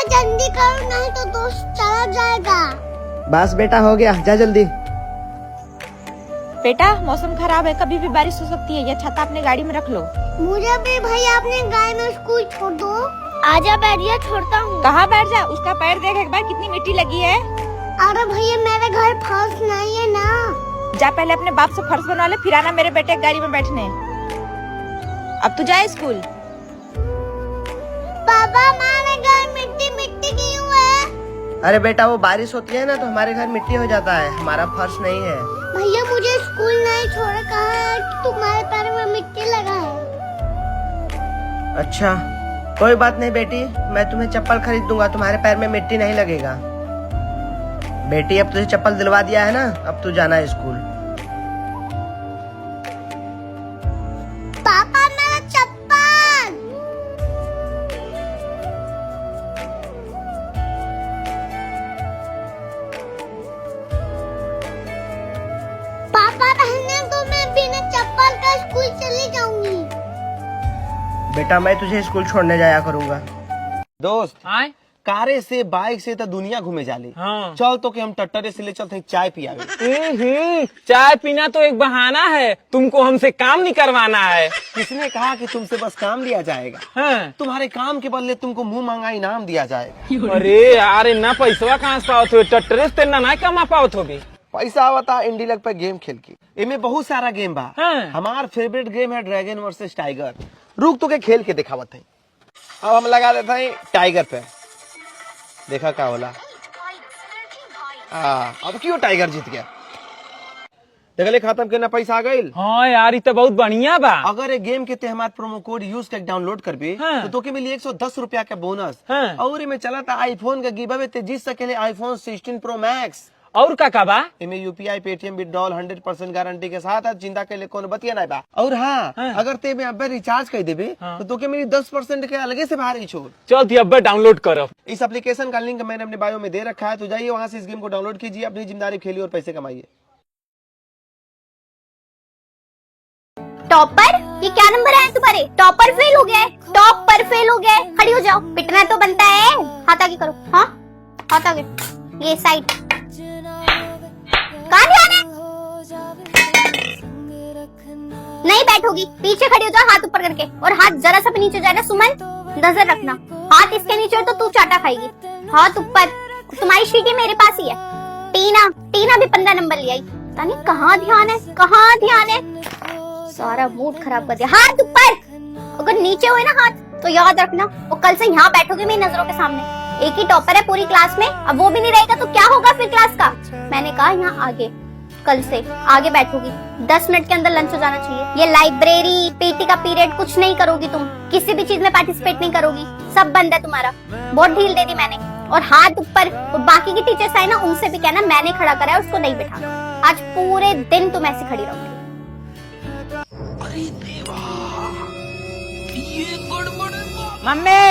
जल्दी करो नहीं तो दोस्त चला जाएगा। बस बेटा हो गया, जा जल्दी। बेटा मौसम खराब है, कभी भी बारिश हो सकती है, यह छाता अपने गाड़ी में रख लो। मुझे भी भैया अपने गाय में स्कूल छोड़ दो। आजा बैठिए, छोड़ता हूँ। कहाँ बैठ जा, उसका पैर देख एक बार कितनी मिट्टी लगी है। अरे भैया मेरे घर फर्श नहीं है ना। जा पहले अपने बाप से फर्श बनवा ले, फिर आना मेरे बेटे गाड़ी में बैठने। अब तू जाए स्कूल। पापा हमारे घर मिट्टी मिट्टी क्यों है? अरे बेटा वो बारिश होती है ना तो हमारे घर मिट्टी हो जाता है, हमारा फर्श नहीं है। भैया मुझे स्कूल नहीं छोड़ा, कहा है कि तुम्हारे पैर में मिट्टी लगा है। अच्छा कोई बात नहीं बेटी, मैं तुम्हें चप्पल खरीद दूंगा, तुम्हारे पैर में मिट्टी नहीं लगेगा। बेटी अब तुझे चप्पल दिलवा दिया है ना, अब तू जाना है स्कूल। पापा मेरा चप्पल। पापा रहने दो, मैं बिना चप्पल का स्कूल चली जाऊंगी। बेटा मैं तुझे स्कूल छोड़ने जाया करूंगा। दोस्त आए कारे से बाइक से तो दुनिया घूमे जाली। हाँ। चल तो कि हम टट्टरे से ले चलते हैं चाय पियावे। चाय पीना तो एक बहाना है, तुमको हमसे काम नहीं करवाना है। किसने कहा कि तुमसे बस काम लिया जाएगा? हाँ। तुम्हारे काम के बदले तुमको मुंह मांगा इनाम दिया जाएगा। अरे यार इतना पैसा कहाँ से पाओ थे, टट्टरे से तेना ना कमा पाओ थे। पैसा आवता इंडीलग पे गेम खेल के, इनमें बहुत सारा गेम बा। हाँ। हमार फेवरेट गेम है ड्रैगन वर्सेस टाइगर। रुक तो के खेल के दिखावत है। अब हम लगा देते हैं टाइगर पे, देखा क्या होला। अब क्यों टाइगर जीत गया? देखले खत्म करना पैसा आ गई। हाँ यार ये तो बहुत बढ़िया बा। अगर ये गेम के ते हमारे प्रोमो कोड यूज करके डाउनलोड करबे हाँ। तो तोके मिली 110 रुपया का बोनस। हाँ। और इमे चला था आईफोन का गिव अवे, ते जीत सकेले आईफोन 16 प्रो मैक्स। और का बा? इमे यूपीआई पेटीएम विड्रॉल 100% गारंटी के साथ है, चिंता के लिए कौन बतिया नहीं बा। और हाँ, हाँ। अगर ते में अब्बे रिचार्ज कर देबे हाँ। तो तोके मिली 10% के अलगे से भारी छूट। चल ती अब डाउनलोड करो। इस एप्लीकेशन का लिंक मैंने अपने बायो में दे रखा है, तो जाइए वहाँ से इस गेम को डाउनलोड कीजिए, अपनी जिम्मेदारी खेलिए और पैसे कमाइए। टॉपर, ये क्या नंबर है तुम्हारे? टॉपर फेल हो गया है, टॉपर फेल हो गया है। खड़ी हो जाओ, पिटना तो बनता है। हाथ आगे करो। हाँ हाथ आगे, ये साइड। कहाँ ध्यान है? नहीं बैठोगी, पीछे खड़ी हो जाओ हाथ ऊपर करके, और हाथ जरा सा भी नीचे जाए ना सुमन, नजर रखना। हाथ इसके नीचे हो तो तू चाटा खाएगी। हाथ ऊपर, तुम्हारी शीटी मेरे पास ही है। टीना, टीना भी 15 नंबर ले आई। पता नहीं कहाँ ध्यान है, कहाँ ध्यान है, सारा मूड खराब कर दिया। हाथ ऊपर, अगर नीचे हुए ना हाथ तो याद रखना, और कल से यहाँ बैठोगे मेरी नजरों के सामने। एक ही टॉपर है पूरी क्लास में, अब वो भी नहीं रहेगा तो क्या होगा फिर क्लास का? मैंने कहा यहाँ आगे, कल से आगे बैठोगी। 10 मिनट के अंदर लंच हो जाना चाहिए। ये लाइब्रेरी पीटी का पीरियड कुछ नहीं करोगी तुम, किसी भी चीज में पार्टिसिपेट नहीं करोगी, सब बंद है तुम्हारा। बहुत ढील दे दी मैंने। और हाथ ऊपर, और बाकी की टीचर्स आए ना उनसे भी कहना मैंने खड़ा करा है, उसको नहीं बैठाना। आज पूरे दिन तुम ऐसे खड़ी रहोगी। मम्मी।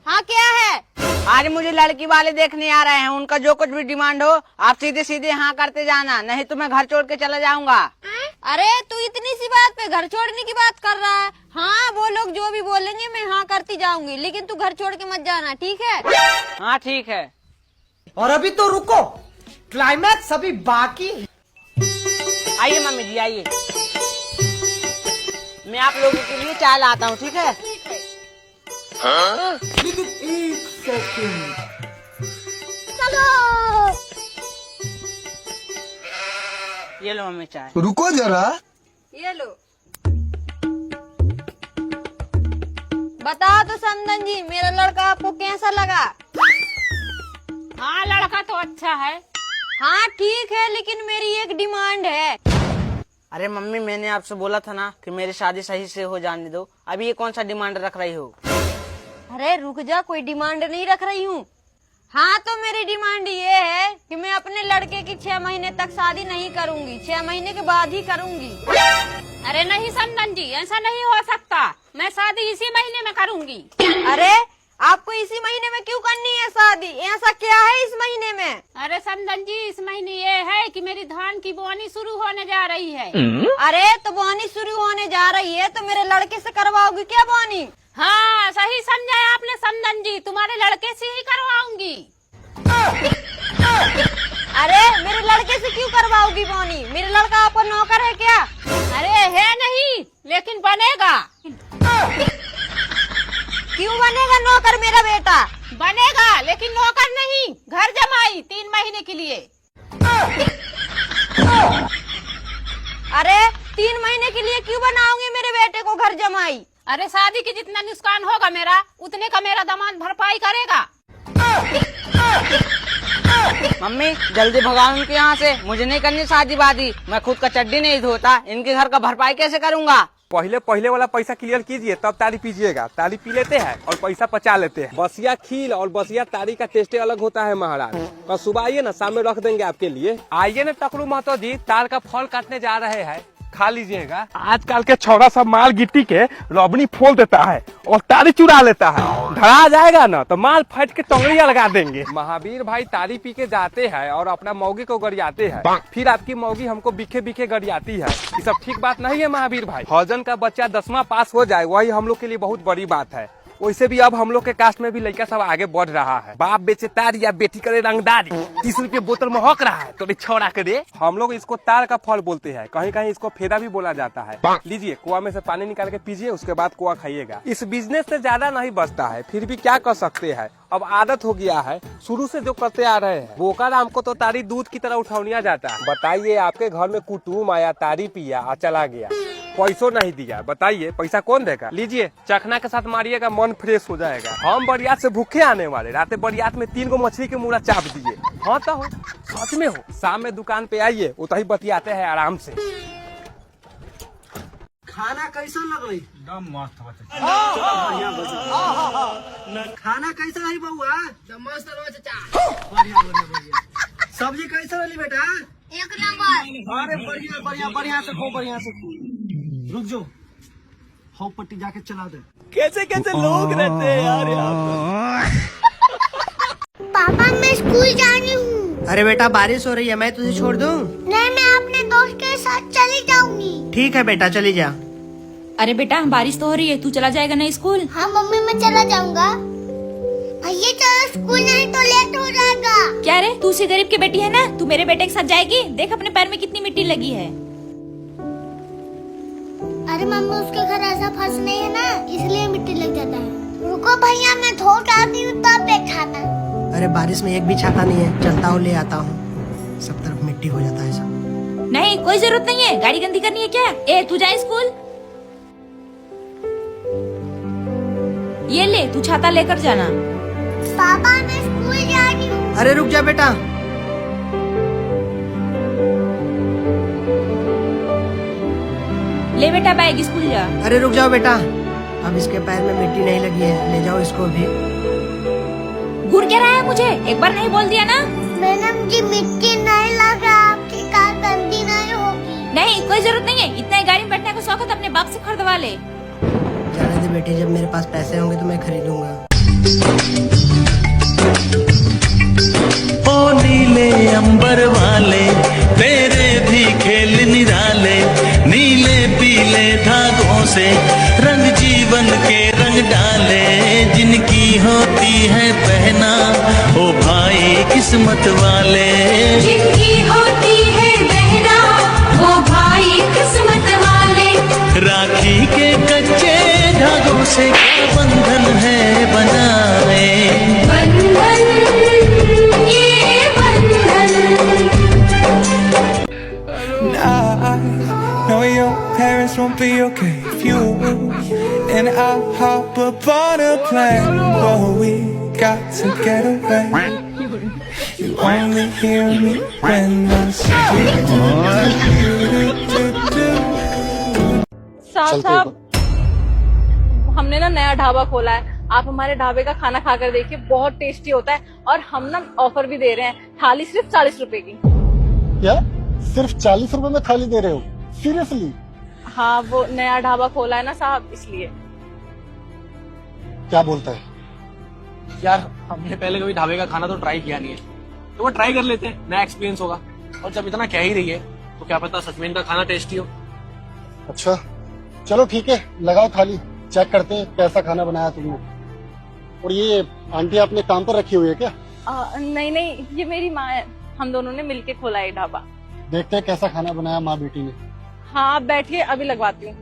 हाँ क्या है? आज मुझे लड़की वाले देखने आ रहे हैं, उनका जो कुछ भी डिमांड हो आप सीधे सीधे हाँ करते जाना, नहीं तो मैं घर छोड़ के चला जाऊंगा। अरे तू इतनी सी बात पे घर छोड़ने की बात कर रहा है? हाँ वो लोग जो भी बोलेंगे मैं हाँ करती जाऊंगी, लेकिन तू घर छोड़ के मत जाना, ठीक है? हाँ ठीक है। और अभी तो रुको, क्लाइमैक्स अभी बाकी। आइए मम्मी जी आइए, मैं आप लोगों के लिए चाय लाता हूँ, ठीक है? लेकिन एक सेकंड, चलो ये लो मम्मी चाय। रुको जरा, ये लो। बताओ तो समदन जी, मेरा लड़का आपको कैसा लगा? हाँ लड़का तो अच्छा है। हाँ ठीक है, लेकिन मेरी एक डिमांड है। अरे मम्मी मैंने आपसे बोला था ना कि मेरी शादी सही से हो जाने दो, अभी ये कौन सा डिमांड रख रही हो? अरे रुक जा, कोई डिमांड नहीं रख रही हूँ। हाँ तो मेरी डिमांड ये है कि मैं अपने लड़के की 6 महीने तक शादी नहीं करूँगी, 6 महीने के बाद ही करूँगी। अरे नहीं समदन जी, ऐसा नहीं हो सकता, मैं शादी इसी महीने में करूंगी। अरे आपको इसी महीने में क्यों करनी है शादी? ऐसा क्या है इस महीने में? अरे समदन जी इस महीने ये है कि मेरी धान की बोनी शुरू होने जा रही है। अरे तो बोनी शुरू होने जा रही है तो मेरे लड़के से करवाओगी क्या बोनी? हाँ सही समझा आपने समदन जी, तुम्हारे लड़के से ही करवाऊंगी। अरे मेरे लड़के से क्यों करवाओगी मौनी? मेरे लड़का आपका नौकर है क्या? अरे है नहीं, लेकिन बनेगा। क्यों बनेगा नौकर मेरा बेटा? बनेगा, लेकिन नौकर नहीं, घर जमाई 3 महीने के लिए। अरे 3 महीने के लिए क्यों बनाओगे मेरे बेटे को घर जमाई? अरे शादी के जितना नुकसान होगा मेरा, उतने का मेरा दामाद भरपाई करेगा। मम्मी जल्दी भगाओ इनके यहाँ से, मुझे नहीं करनी शादी वादी। मैं खुद का चड्डी नहीं धोता, इनके घर का भरपाई कैसे करूँगा? पहले वाला पैसा क्लियर कीजिए, तब तारी पीजिएगा। तारी पी लेते हैं और पैसा पचा लेते हैं। बसिया खील और बसिया तारी का टेस्टे अलग होता है महाराज। कल सुबह आइए ना, शाम में रख देंगे आपके लिए। आइए ना टकलू महतो जी, तार का फल काटने जा रहे हैं, खा लीजिएगा। आजकल के छौड़ा सब माल गिट्टी के रबड़ी फोल देता है और तारी चुरा लेता है। धरा जाएगा ना तो माल फट के टोंगड़िया लगा देंगे। महावीर भाई तारी पी के जाते हैं और अपना मौगी को गरियाते हैं, फिर आपकी मौगी हमको बिखे बिखे गरियाती है। ये सब ठीक बात नहीं है महावीर भाई। हौजन का बच्चा 10वां पास हो जाए, वही हम लोग के लिए बहुत बड़ी बात है। वैसे भी अब हम लोग के कास्ट में भी लड़का सब आगे बढ़ रहा है। बाप बेचे तारी या बेटी करे रंगदारी, 30 रुपये बोतल में हक रहा है तो छौड़ा करे। हम लोग इसको तार का फल बोलते हैं, कहीं कहीं इसको फेदा भी बोला जाता है। लीजिए, कुआं में से पानी निकाल के पीजिए, उसके बाद कुआं खाइएगा। इस बिजनेस से ज्यादा नहीं बचता है, फिर भी क्या कर सकते हैं, अब आदत हो गया है, शुरू से जो करते आ रहे हैं। बोका राम को तो तारी दूध की तरह उठौनिया जाता है। बताइए, आपके घर में कुटुम आया, तारी पिया और चला गया, पैसों नहीं दिया, बताइए पैसा कौन देगा? लीजिए, चखना के साथ मारिएगा, मन फ्रेश हो जाएगा। हम बरियात से भूखे आने वाले, रात बरियात में 3 गो मछली के मुड़ा चाप दिए। हाँ तो हो, सच में हो। शाम में दुकान पे आइए, उतही बतियाते हैं आराम से। खाना कैसा लग रही? एकदम मस्त खाना कैसा है बउआ? मस्त बढ़िया। सब्जी कैसा रही बेटा? 1 नंबर। अरे बढ़िया से खो, बढ़िया से खो। रुक जाओ, हाउ पट्टी जाके चला दे। कैसे कैसे लोग रहते हैं यार यहाँ पर। पापा मैं स्कूल जानी हूँ। अरे बेटा बारिश हो रही है, मैं तुझे छोड़ दूँ? नहीं, मैं अपने दोस्त के साथ चली जाऊंगी। ठीक है बेटा, चली जा। अरे बेटा बारिश तो हो रही है, तू चला जाएगा ना स्कूल? हाँ मम्मी, मैं चला जाऊंगा। भैया चलो, स्कूल नहीं तो लेट हो जाएगा। क्या रे, तू उसी गरीब की बेटी है ना, तू मेरे बेटे के साथ जाएगी? देख अपने पैर में कितनी मिट्टी लगी है। अरे मम्मी, उसके घर ऐसा फंस नहीं है ना, इसलिए मिट्टी लग जाता है। रुको भैया, मैं धो डालती हूँ तब बैठाना। अरे बारिश में एक भी छाता नहीं है, चलता हूँ ले आता हूँ, सब तरफ मिट्टी हो जाता है सब। नहीं, कोई जरूरत नहीं है, गाड़ी गंदी करनी है क्या? ए तू जा स्कूल, ये ले तू छाता लेकर जाना। पापा मैं स्कूल जा रही हूँ। अरे रुक जा बेटा। ले बेटा बैग, स्कूल जा। अरे रुक जाओ बेटा, अब इसके पैर में मिट्टी नहीं लगी है, ले जाओ इसको भी। घूर क्या रहा है मुझे, एक बार नहीं बोल दिया ना? मैडम जी मिट्टी नहीं लग रहा, आपकी कार गंदी नहीं होगी। नहीं, कोई जरूरत नहीं है, इतना गाड़ी में बैठने का शौक है तो अपने बाप से खरीदवा ले। जाने दे बेटी, जब मेरे पास पैसे होंगे तो मैं खरीदूंगा। ओ नीले अंबर वाले तेरे भी खेल निराले, नीले पीले धागों से रंग जीवन के रंग डाले, जिनकी होती है पहना ओ भाई किस्मत वाले, जिनकी होती है बहना वो भाई किस्मत वाले। राखी के कच्चे धागों से क्या बंधन है बनाए, बंधन ये बंधन। No, your parents won't be okay if you and I hop up on a plane. Oh, we got to get away. You only hear me when I speak. साहब, हमने ना नया ढाबा खोला है, आप हमारे ढाबे का खाना खाकर देखिए, बहुत टेस्टी होता है। और हम ना ऑफर भी दे रहे हैं, थाली सिर्फ 40 रुपए की। क्या सिर्फ 40 रुपए में थाली दे रहे हो? सीरियसली? हाँ, वो नया ढाबा खोला है ना साहब, इसलिए। क्या बोलता है यार, हमने पहले कभी ढाबे का खाना तो ट्राई किया नहीं है, तो वो ट्राई कर लेते हैं, नया एक्सपीरियंस होगा। और जब इतना कह ही रही है तो क्या पता सच में इनका खाना टेस्टी हो। अच्छा चलो ठीक है, लगाओ थाली, चेक करते हैं कैसा खाना बनाया तुमने। और ये आंटी आपने काम पर रखी हुई है क्या? नहीं नहीं, ये मेरी माँ है, हम दोनों ने मिलके खोला है ढाबा। देखते हैं कैसा खाना बनाया माँ बेटी ने। हाँ आप बैठिए, अभी लगवाती हूँ।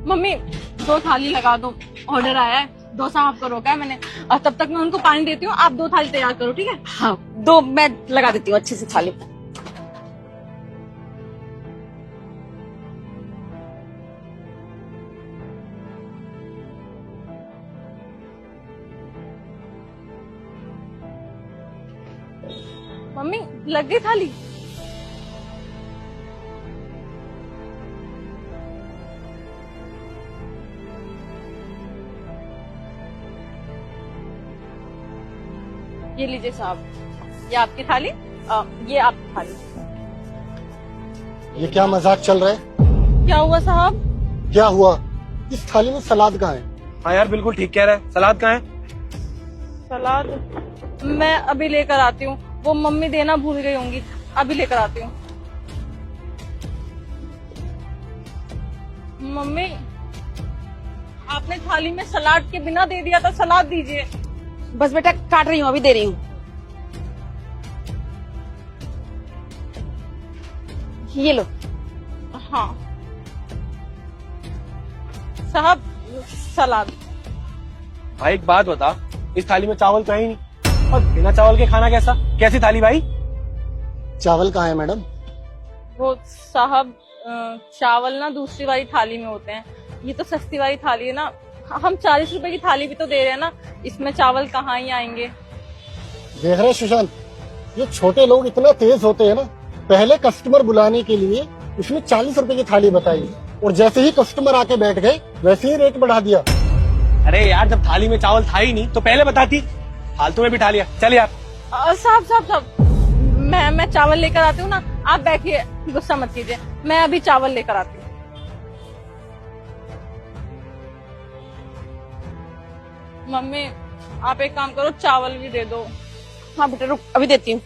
मम्मी 2 थाली लगा दो, ऑर्डर आया है, 2 साहब को रोका है मैंने, और तब तक मैं उनको पानी देती हूँ, आप 2 थाली तैयार करो, ठीक है? हाँ 2 मैं लगा देती हूँ अच्छे से थाली। मम्मी लग गई थाली? ये लीजिए साहब, ये आपकी थाली, ये आपकी थाली। ये क्या मजाक चल रहा है? क्या हुआ साहब? क्या हुआ? इस थाली में सलाद कहाँ है? हाँ यार बिल्कुल ठीक कह रहा है, सलाद कहाँ है? सलाद मैं अभी लेकर आती हूँ, वो मम्मी देना भूल गई होंगी, अभी लेकर आती हूँ। मम्मी आपने थाली में सलाद के बिना दे दिया था, सलाद दीजिए। बस बेटा काट रही हूँ, अभी दे रही हूँ। ये लो। हाँ साहब सलाद। भाई एक बात बता, इस थाली में चावल तो है ही नहीं, और बिना चावल के खाना कैसा? कैसी थाली भाई? चावल कहाँ है मैडम? वो साहब चावल ना दूसरी वाली थाली में होते हैं, ये तो सस्ती वाली थाली है ना, हम 40 रुपए की थाली भी तो दे रहे हैं ना, इसमें चावल कहाँ ही आएंगे। देख रहे सुशांत, ये छोटे लोग इतना तेज होते हैं ना, पहले कस्टमर बुलाने के लिए इसने 40 रुपए की थाली बताई, और जैसे ही कस्टमर आके बैठ गए वैसे ही रेट बढ़ा दिया। अरे यार जब थाली में चावल था ही नहीं तो पहले बताती, फालतू में बिठा लिया। चल यार। साहब साहब साहब, मैं चावल लेकर आती हूँ ना, आप बैठिए, गुस्सा मत कीजिए, मैं अभी चावल लेकर आती हूँ। मम्मी आप एक काम करो, चावल भी दे दो। हाँ बेटा रुक, अभी देती हूँ।